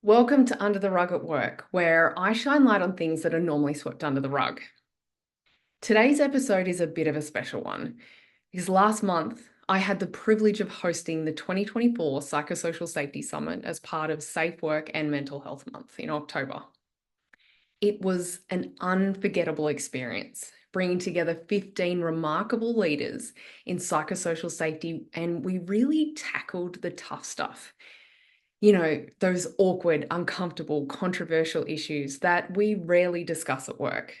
Welcome to Under the Rug at Work, where I shine light on things that are normally swept under the rug. Today's episode is a bit of a special one because last month I had the privilege of hosting the 2024 Psychosocial Safety Summit as part of Safe Work and Mental Health Month in October. It was an unforgettable experience, bringing together 15 remarkable leaders in psychosocial safety, and we really tackled the tough stuff. Those awkward, uncomfortable, controversial issues that we rarely discuss at work.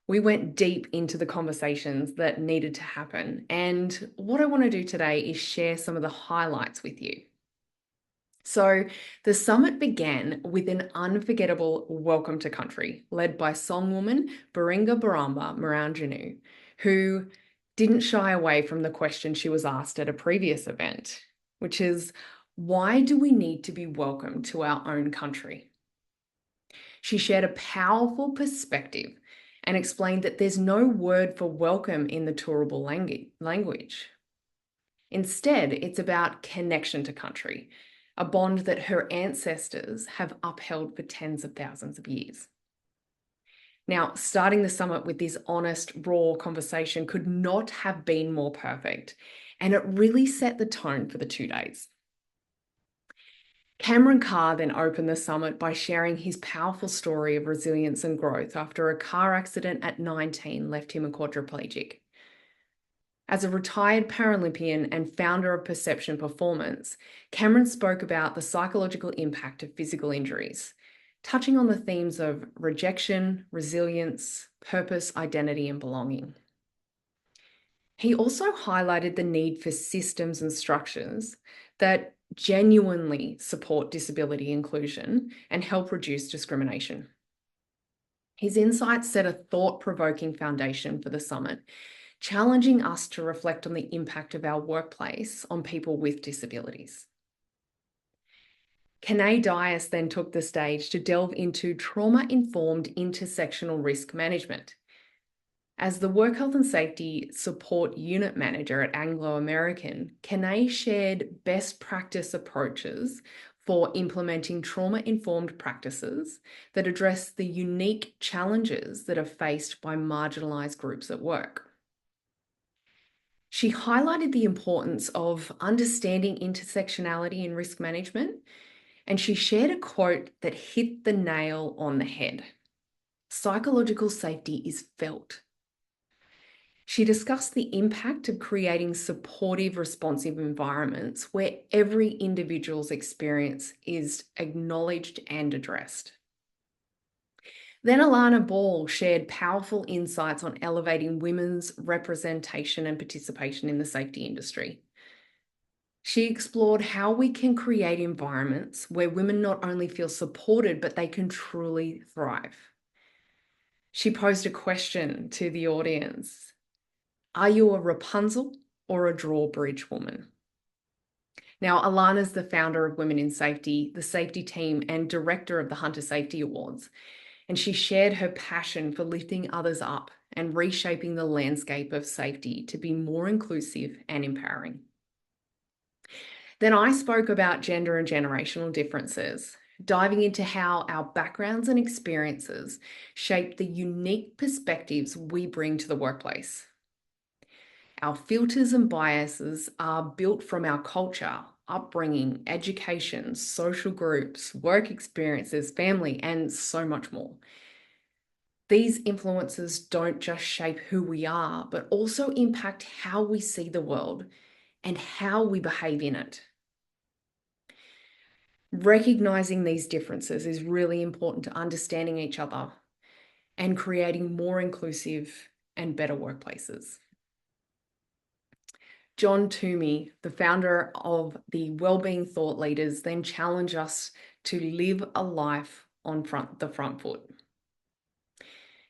We went deep into the conversations that needed to happen. And what I want to do today is share some of the highlights with you. So, the summit began with an unforgettable welcome to country led by songwoman Baringa Baramba Maranjanu, who didn't shy away from the question she was asked at a previous event, which is, why do we need to be welcome to our own country? She shared a powerful perspective and explained that there's no word for welcome in the Turrbal language. Instead, it's about connection to country, a bond that her ancestors have upheld for tens of thousands of years. Now, starting the summit with this honest, raw conversation could not have been more perfect, and it really set the tone for the 2 days. Cameron Carr then opened the summit by sharing his powerful story of resilience and growth after a car accident at 19 left him a quadriplegic. As a retired Paralympian and founder of Perception Performance, Cameron spoke about the psychological impact of physical injuries, touching on the themes of rejection, resilience, purpose, identity, and belonging. He also highlighted the need for systems and structures that genuinely support disability inclusion and help reduce discrimination. His insights set a thought-provoking foundation for the summit, challenging us to reflect on the impact of our workplace on people with disabilities. Kanae Dias then took the stage to delve into trauma-informed intersectional risk management. As the Work Health and Safety Support Unit Manager at Anglo American, Kanae shared best practice approaches for implementing trauma-informed practices that address the unique challenges that are faced by marginalised groups at work. She highlighted the importance of understanding intersectionality in risk management, and she shared a quote that hit the nail on the head. Psychological safety is felt. She discussed the impact of creating supportive, responsive environments where every individual's experience is acknowledged and addressed. Then Alana Ball shared powerful insights on elevating women's representation and participation in the safety industry. She explored how we can create environments where women not only feel supported, but they can truly thrive. She posed a question to the audience. Are you a Rapunzel or a drawbridge woman? Now, Alana's the founder of Women in Safety, the safety team, and director of the Hunter Safety Awards. And she shared her passion for lifting others up and reshaping the landscape of safety to be more inclusive and empowering. Then I spoke about gender and generational differences, diving into how our backgrounds and experiences shape the unique perspectives we bring to the workplace. Our filters and biases are built from our culture, upbringing, education, social groups, work experiences, family, and so much more. These influences don't just shape who we are, but also impact how we see the world and how we behave in it. Recognizing these differences is really important to understanding each other and creating more inclusive and better workplaces. John Toomey, the founder of the Wellbeing Thought Leaders, then challenged us to live a life on the front foot.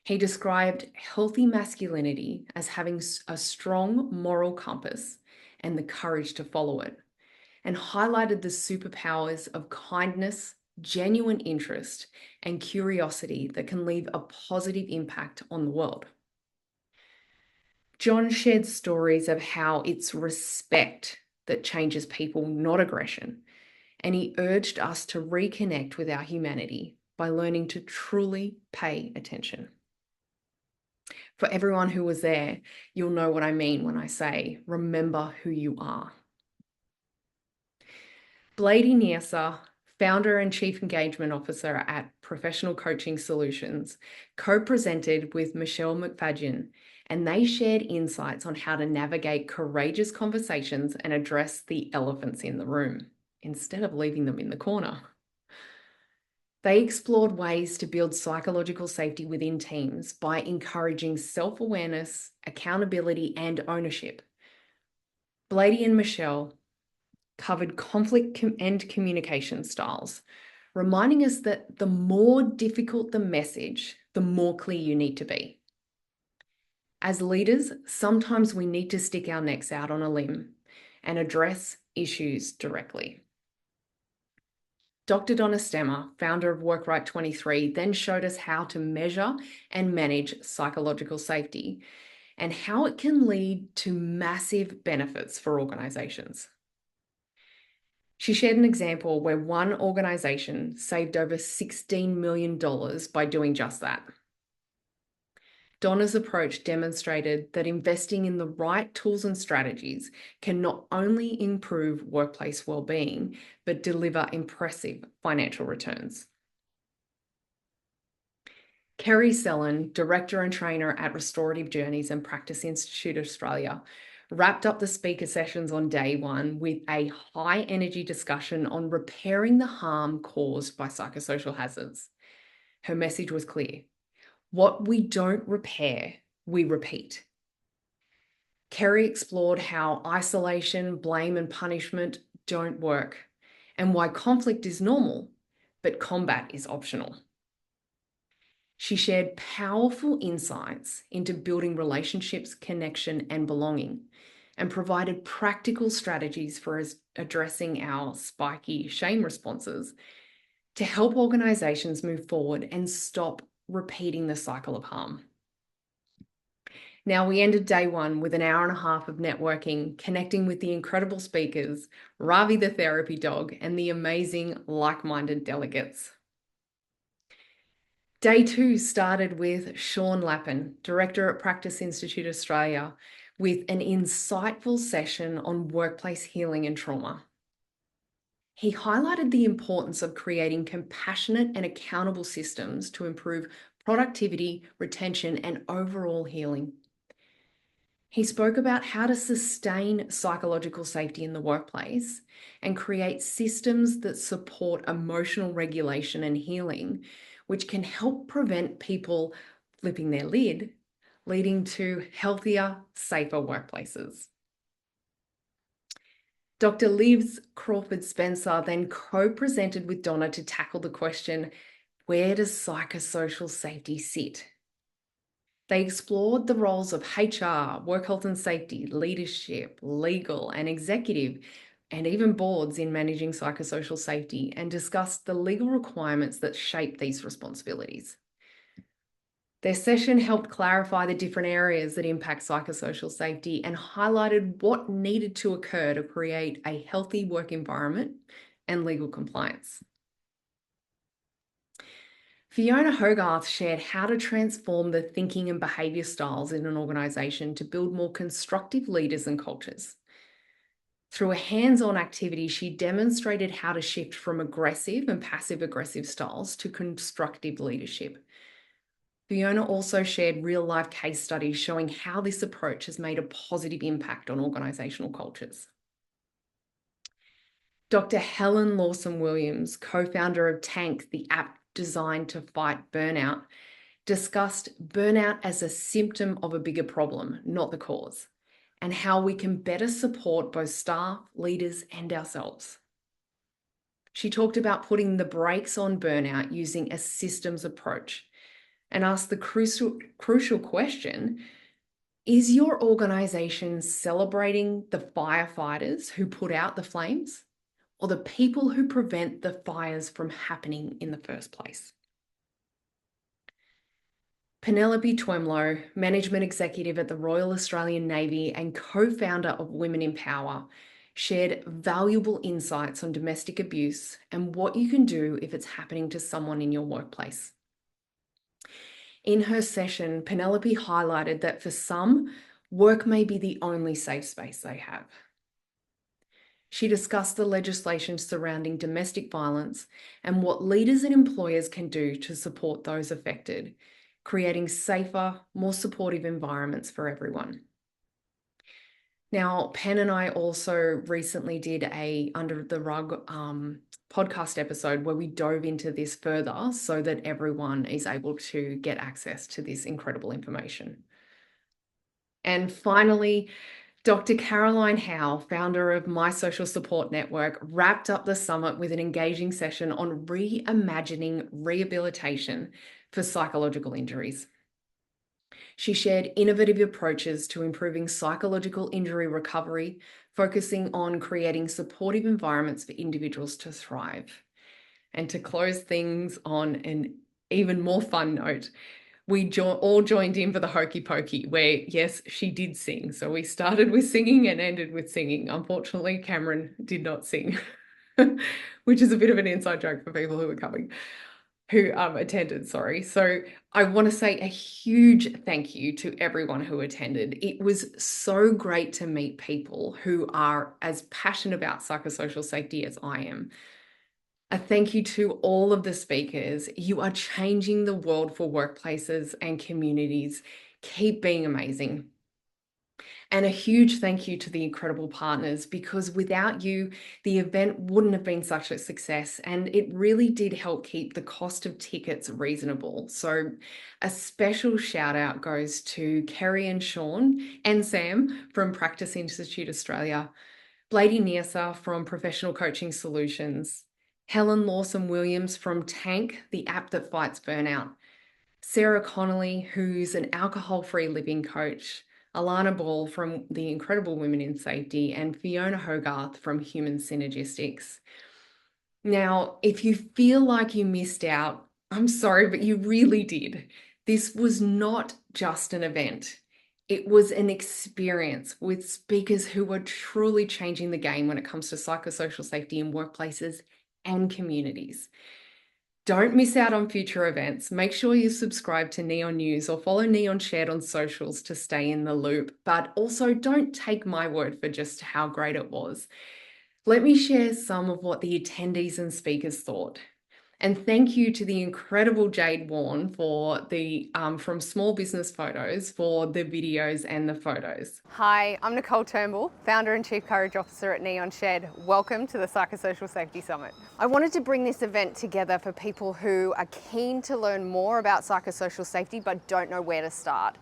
He described healthy masculinity as having a strong moral compass and the courage to follow it, and highlighted the superpowers of kindness, genuine interest, and curiosity that can leave a positive impact on the world. John shared stories of how it's respect that changes people, not aggression, and he urged us to reconnect with our humanity by learning to truly pay attention. For everyone who was there, you'll know what I mean when I say, remember who you are. Blady Niesa, founder and chief engagement officer at Professional Coaching Solutions, co-presented with Michelle McFadyen, and they shared insights on how to navigate courageous conversations and address the elephants in the room instead of leaving them in the corner. They explored ways to build psychological safety within teams by encouraging self-awareness, accountability, and ownership. Blady and Michelle covered conflict and communication styles, reminding us that the more difficult the message, the more clear you need to be. As leaders, sometimes we need to stick our necks out on a limb and address issues directly. Dr. Donna Stemmer, founder of WorkRight 23, then showed us how to measure and manage psychological safety and how it can lead to massive benefits for organizations. She shared an example where one organization saved over $16 million by doing just that. Donna's approach demonstrated that investing in the right tools and strategies can not only improve workplace well-being, but deliver impressive financial returns. Kerry Sellen, director and trainer at Restorative Journeys and Practice Institute Australia, wrapped up the speaker sessions on day one with a high-energy discussion on repairing the harm caused by psychosocial hazards. Her message was clear. What we don't repair, we repeat. Kerry explored how isolation, blame, and punishment don't work, and why conflict is normal, but combat is optional. She shared powerful insights into building relationships, connection, and belonging, and provided practical strategies for addressing our spiky shame responses to help organizations move forward and stop repeating the cycle of harm. Now, we ended day one with an hour and a half of networking, connecting with the incredible speakers, Ravi the therapy dog, and the amazing like-minded delegates. Day two started with Sean Lappin, director at Practice Institute Australia, with an insightful session on workplace healing and trauma. He highlighted the importance of creating compassionate and accountable systems to improve productivity, retention, and overall healing. He spoke about how to sustain psychological safety in the workplace and create systems that support emotional regulation and healing, which can help prevent people flipping their lid, leading to healthier, safer workplaces. Dr. Liz Crawford-Spencer then co-presented with Donna to tackle the question, where does psychosocial safety sit? They explored the roles of HR, work health and safety, leadership, legal and executive, and even boards in managing psychosocial safety, and discussed the legal requirements that shape these responsibilities. Their session helped clarify the different areas that impact psychosocial safety and highlighted what needed to occur to create a healthy work environment and legal compliance. Fiona Hogarth shared how to transform the thinking and behaviour styles in an organisation to build more constructive leaders and cultures. Through a hands-on activity, she demonstrated how to shift from aggressive and passive-aggressive styles to constructive leadership. Fiona also shared real-life case studies showing how this approach has made a positive impact on organisational cultures. Dr. Helen Lawson-Williams, co-founder of Tank, the app designed to fight burnout, discussed burnout as a symptom of a bigger problem, not the cause, and how we can better support both staff, leaders, and ourselves. She talked about putting the brakes on burnout using a systems approach and asked the crucial question, is your organisation celebrating the firefighters who put out the flames or the people who prevent the fires from happening in the first place? Penelope Twemlow, management executive at the Royal Australian Navy and co-founder of Women in Power, shared valuable insights on domestic abuse and what you can do if it's happening to someone in your workplace. In her session, Penelope highlighted that for some, work may be the only safe space they have. She discussed the legislation surrounding domestic violence and what leaders and employers can do to support those affected, creating safer, more supportive environments for everyone. Now, Pen and I also recently did a Under the Rug podcast episode where we dove into this further so that everyone is able to get access to this incredible information. And finally, Dr. Caroline Howe, founder of My Social Support Network, wrapped up the summit with an engaging session on reimagining rehabilitation for psychological injuries. She shared innovative approaches to improving psychological injury recovery, focusing on creating supportive environments for individuals to thrive. And to close things on an even more fun note, we all joined in for the hokey pokey, where, yes, she did sing. So we started with singing and ended with singing. Unfortunately, Cameron did not sing, which is a bit of an inside joke for people who attended, sorry. So I want to say a huge thank you to everyone who attended. It was so great to meet people who are as passionate about psychosocial safety as I am. A thank you to all of the speakers. You are changing the world for workplaces and communities. Keep being amazing. And a huge thank you to the incredible partners, because without you, the event wouldn't have been such a success, and it really did help keep the cost of tickets reasonable. So a special shout out goes to Kerry and Sean and Sam from Practice Institute Australia, Blady Neasa from Professional Coaching Solutions, Helen Lawson-Williams from Tank, the app that fights burnout, Sarah Connolly, who's an alcohol-free living coach, Alana Ball from the Incredible Women in Safety, and Fiona Hogarth from Human Synergistics. Now, if you feel like you missed out, I'm sorry, but you really did. This was not just an event. It was an experience with speakers who were truly changing the game when it comes to psychosocial safety in workplaces and communities. Don't miss out on future events. Make sure you subscribe to Neon News or follow Neon Shared on socials to stay in the loop. But also don't take my word for just how great it was. Let me share some of what the attendees and speakers thought. And thank you to the incredible Jade Warren for the from Small Business Photos for the videos and the photos. Hi, I'm Nicole Turnbull, Founder and Chief Courage Officer at Neon Shed. Welcome to the Psychosocial Safety Summit. I wanted to bring this event together for people who are keen to learn more about psychosocial safety but don't know where to start.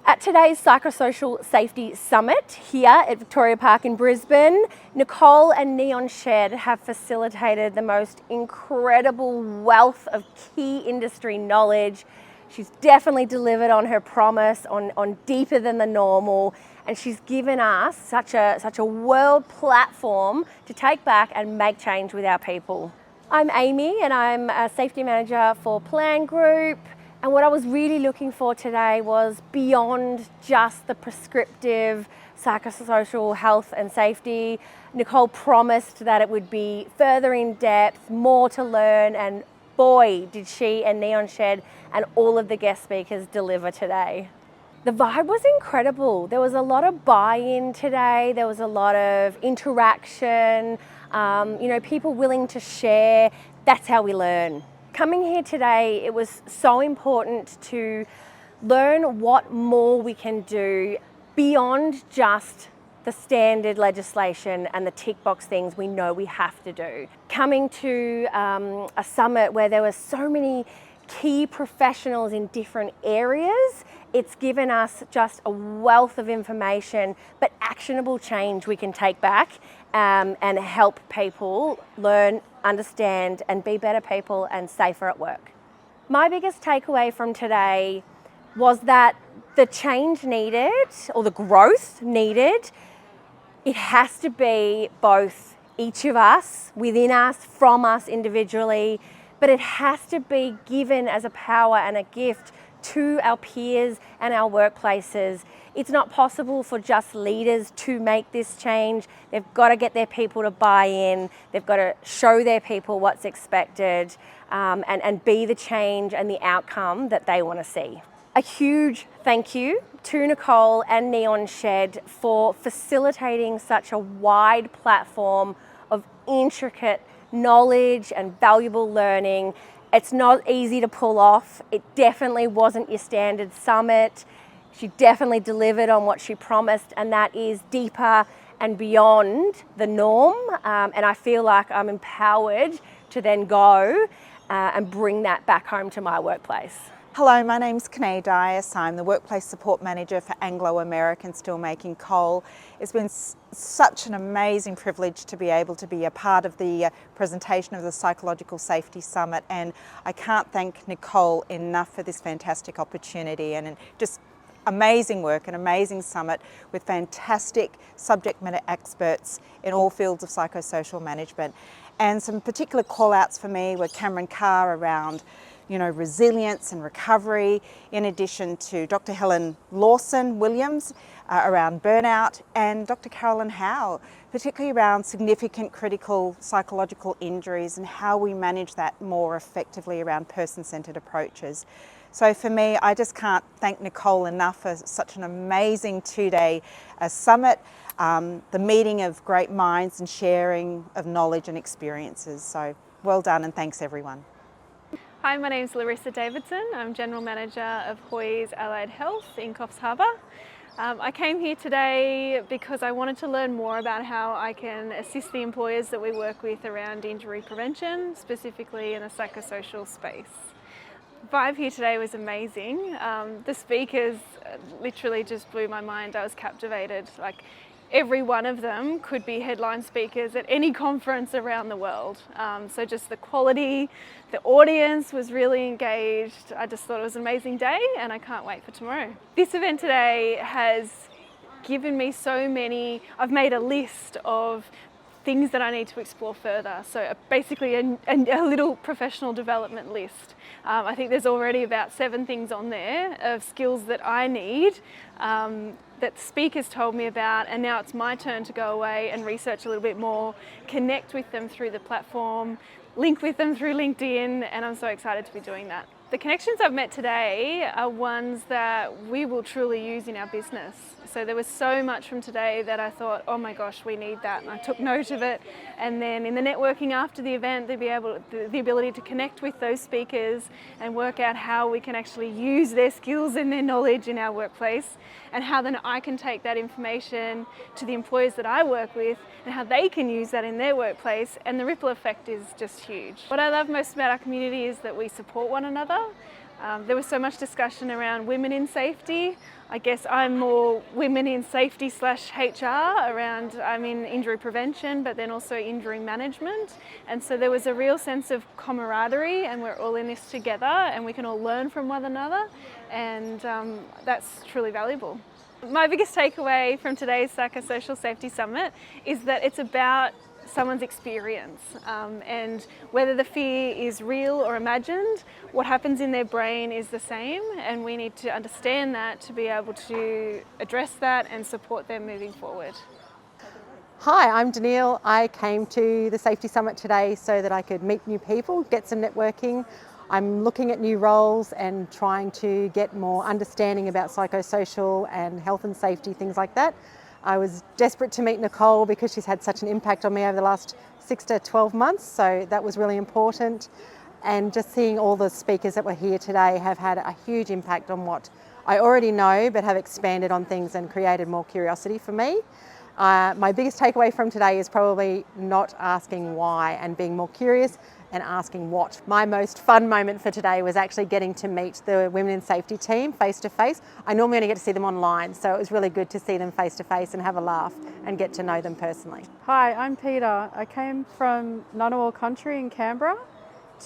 At today's Psychosocial Safety Summit here at Victoria Park in Brisbane, Nicole and Neon Shed have facilitated the most incredible wealth of key industry knowledge. She's definitely delivered on her promise on deeper than the normal, and she's given us such a world platform to take back and make change with our people. I'm Amy and I'm a safety manager for Plan Group. And what I was really looking for today was beyond just the prescriptive psychosocial health and safety. Nicole promised that it would be further in depth, more to learn, and boy, did she and Neon Shed and all of the guest speakers deliver today. The vibe was incredible. There was a lot of buy-in today. There was a lot of interaction, people willing to share. That's how we learn. Coming here today, it was so important to learn what more we can do beyond just the standard legislation and the tick box things we know we have to do. Coming to a summit where there were so many key professionals in different areas, it's given us just a wealth of information, but actionable change we can take back and help people learn, understand, and be better people and safer at work. My biggest takeaway from today was that the change needed, or the growth needed, it has to be both each of us, within us, from us individually, but it has to be given as a power and a gift to our peers and our workplaces. It's not possible for just leaders to make this change. They've got to get their people to buy in. They've got to show their people what's expected and be the change and the outcome that they want to see. A huge thank you to Nicole and Neon Shed for facilitating such a wide platform of intricate knowledge and valuable learning. It's not easy to pull off. It definitely wasn't your standard summit. She definitely delivered on what she promised, and that is deeper and beyond the norm. And I feel like I'm empowered to then go and bring that back home to my workplace. Hello, my name's Kanae Dias. I'm the Workplace Support Manager for Anglo-American Steelmaking Coal. It's been such an amazing privilege to be able to be a part of the presentation of the Psychological Safety Summit, and I can't thank Nicole enough for this fantastic opportunity, and just amazing work, an amazing summit with fantastic subject matter experts in all fields of psychosocial management. And some particular call outs for me were Cameron Carr around resilience and recovery, in addition to Dr. Helen Lawson-Williams around burnout, and Dr. Carolyn Howe, particularly around significant critical psychological injuries and how we manage that more effectively around person-centered approaches. So for me, I just can't thank Nicole enough for such an amazing two-day summit, the meeting of great minds and sharing of knowledge and experiences. So well done, and thanks everyone. Hi, my name is Larissa Davidson. I'm General Manager of Hoy's Allied Health in Coffs Harbour. I came here today because I wanted to learn more about how I can assist the employers that we work with around injury prevention, specifically in the psychosocial space. The vibe here today was amazing. The speakers literally just blew my mind. I was captivated. Every one of them could be headline speakers at any conference around the world. So just the quality, the audience was really engaged. I just thought it was an amazing day, and I can't wait for tomorrow. This event today has given me so many, I've made a list of things that I need to explore further. So basically a little professional development list. I think there's already about 7 things on there of skills that I need that speakers told me about, and now it's my turn to go away and research a little bit more, connect with them through the platform, link with them through LinkedIn, and I'm so excited to be doing that. The connections I've met today are ones that we will truly use in our business. So there was so much from today that I thought, oh my gosh, we need that, and I took note of it. And then in the networking after the event, the ability to connect with those speakers and work out how we can actually use their skills and their knowledge in our workplace, and how then I can take that information to the employers that I work with and how they can use that in their workplace, and the ripple effect is just huge. What I love most about our community is that we support one another. There was so much discussion around women in safety. I guess I'm more women in safety /HR around, I'm in injury prevention, but then also injury management. And so there was a real sense of camaraderie, and we're all in this together, and we can all learn from one another. And that's truly valuable. My biggest takeaway from today's Psychosocial Safety Summit is that it's about someone's experience, and whether the fear is real or imagined, what happens in their brain is the same, and we need to understand that to be able to address that and support them moving forward. Hi, I'm Danielle. I came to the Safety Summit today so that I could meet new people, get some networking. I'm looking at new roles and trying to get more understanding about psychosocial and health and safety, things like that. I was desperate to meet Nicole because she's had such an impact on me over the last 6 to 12 months, so that was really important. And just seeing all the speakers that were here today have had a huge impact on what I already know, but have expanded on things and created more curiosity for me. My biggest takeaway from today is probably not asking why and being more curious and asking what. My most fun moment for today was actually getting to meet the Women in Safety team face to face. I normally only get to see them online, so it was really good to see them face to face and have a laugh and get to know them personally. Hi, I'm Peter. I came from Ngunnawal Country in Canberra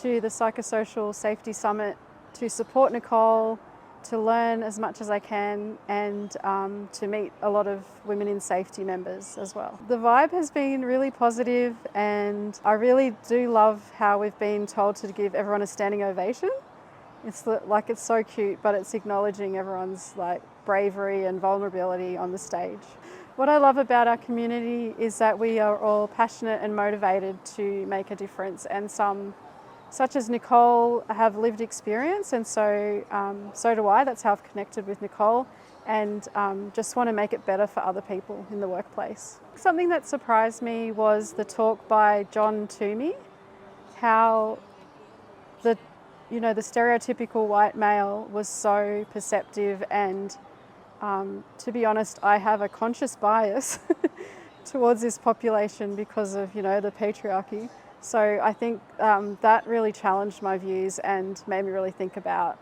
to the Psychosocial Safety Summit to support Nicole, to learn as much as I can, and to meet a lot of women in safety members as well. The vibe has been really positive, and I really do love how we've been told to give everyone a standing ovation. It's like it's so cute, but it's acknowledging everyone's like bravery and vulnerability on the stage. What I love about our community is that we are all passionate and motivated to make a difference, and some, such as Nicole, have lived experience, and so do I. That's how I've connected with Nicole, and just want to make it better for other people in the workplace. Something that surprised me was the talk by John Toomey, how the stereotypical white male was so perceptive, and to be honest, I have a conscious bias towards this population because of the patriarchy. So I think that really challenged my views and made me really think about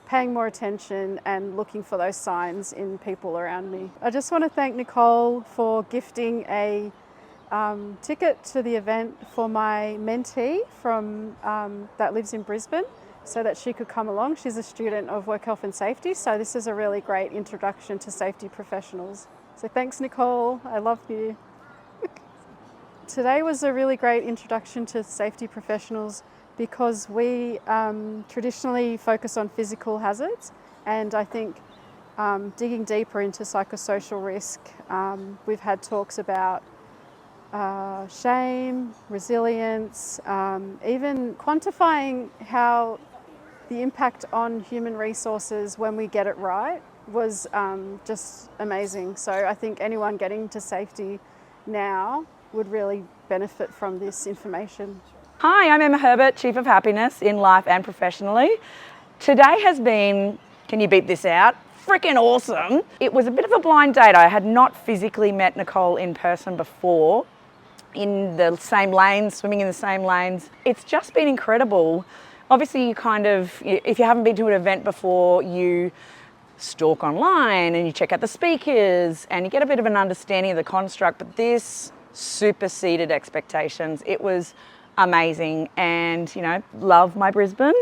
paying more attention and looking for those signs in people around me. I just want to thank Nicole for gifting a ticket to the event for my mentee from that lives in Brisbane, so that she could come along. She's a student of work health and safety, so this is a really great introduction to safety professionals. So thanks, Nicole, I love you. Today was a really great introduction to safety professionals because we traditionally focus on physical hazards, and I think digging deeper into psychosocial risk, we've had talks about shame, resilience, even quantifying how the impact on human resources when we get it right was just amazing. So I think anyone getting to safety now would really benefit from this information. Hi, I'm Emma Herbert, Chief of Happiness in life and professionally. Today has been, can you beat this out? Freaking awesome. It was a bit of a blind date. I had not physically met Nicole in person before, in the same lanes, swimming in the same lanes. It's just been incredible. Obviously, you kind of, if you haven't been to an event before, you stalk online and you check out the speakers and you get a bit of an understanding of the construct, but this superseded expectations. It was amazing, and love my Brisbane.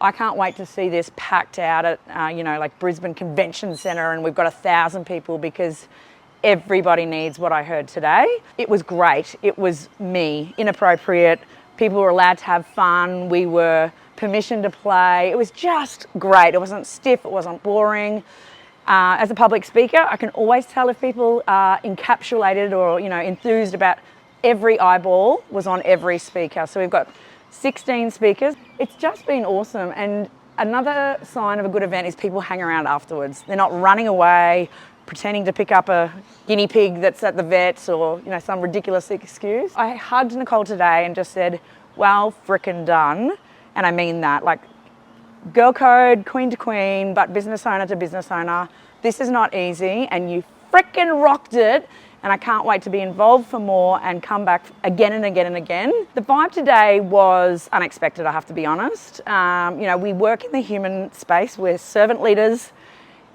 I can't wait to see this packed out at like Brisbane Convention Centre, and we've got 1,000 people, because everybody needs what I heard today. It was great. It was me, inappropriate. People were allowed to have fun. We were permission to play. It was just great. It wasn't stiff. It wasn't boring. As a public speaker, I can always tell if people are encapsulated or enthused about every eyeball was on every speaker. So we've got 16 speakers. It's just been awesome. And another sign of a good event is people hang around afterwards. They're not running away, pretending to pick up a guinea pig that's at the vet's or some ridiculous excuse. I hugged Nicole today and just said, well frickin' done. And I mean that, like, girl code, queen to queen, but business owner to business owner. This is not easy, and you frickin' rocked it. And I can't wait to be involved for more and come back again and again and again. The vibe today was unexpected, I have to be honest. We work in the human space, we're servant leaders,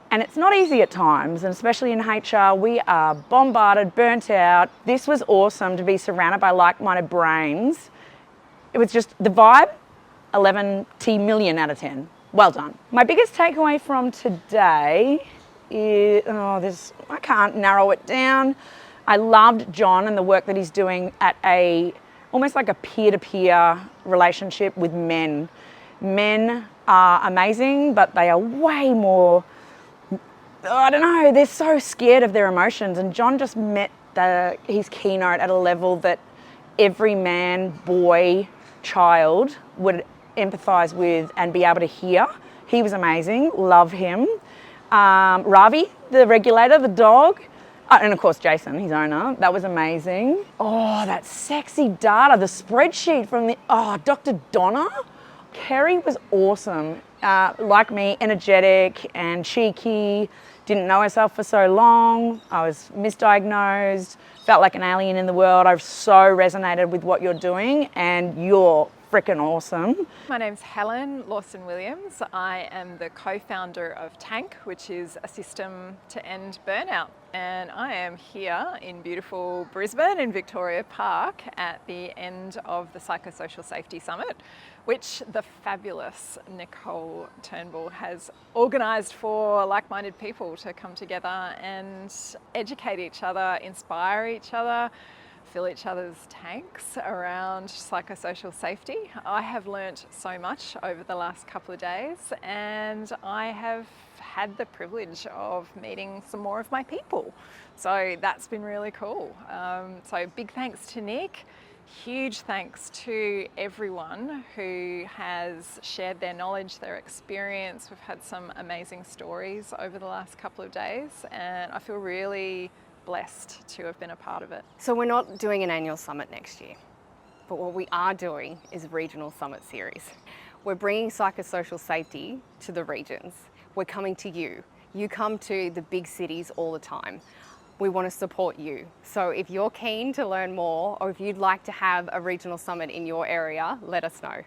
and it's not easy at times, and especially in HR, we are bombarded, burnt out. This was awesome to be surrounded by like-minded brains. It was just the vibe, 11 million out of 10. Well done. My biggest takeaway from today is, I can't narrow it down. I loved John and the work that he's doing at almost like a peer-to-peer relationship with men. Men are amazing, but they are way more, they're so scared of their emotions. And John just met his keynote at a level that every man, boy, child would empathise with and be able to hear. He was amazing, love him. Ravi, the regulator, the dog, and of course Jason, his owner, that was amazing. Oh, that sexy data, the spreadsheet from Dr. Donna. Kerry was awesome, like me, energetic and cheeky, didn't know herself for so long. I was misdiagnosed, felt like an alien in the world. I've so resonated with what you're doing, and you're freaking awesome. My name's Helen Lawson-Williams. I am the co-founder of TANK, which is a system to end burnout. And I am here in beautiful Brisbane in Victoria Park at the end of the Psychosocial Safety Summit, which the fabulous Nicole Turnbull has organised for like-minded people to come together and educate each other, inspire each other, fill each other's tanks around psychosocial safety. I have learnt so much over the last couple of days, and I have had the privilege of meeting some more of my people. So that's been really cool. So big thanks to Nick. Huge thanks to everyone who has shared their knowledge, their experience. We've had some amazing stories over the last couple of days, and I feel really blessed to have been a part of it. So we're not doing an annual summit next year, but what we are doing is a regional summit series. We're bringing psychosocial safety to the regions. We're coming to you. You come to the big cities all the time. We want to support you. So if you're keen to learn more, or if you'd like to have a regional summit in your area, let us know.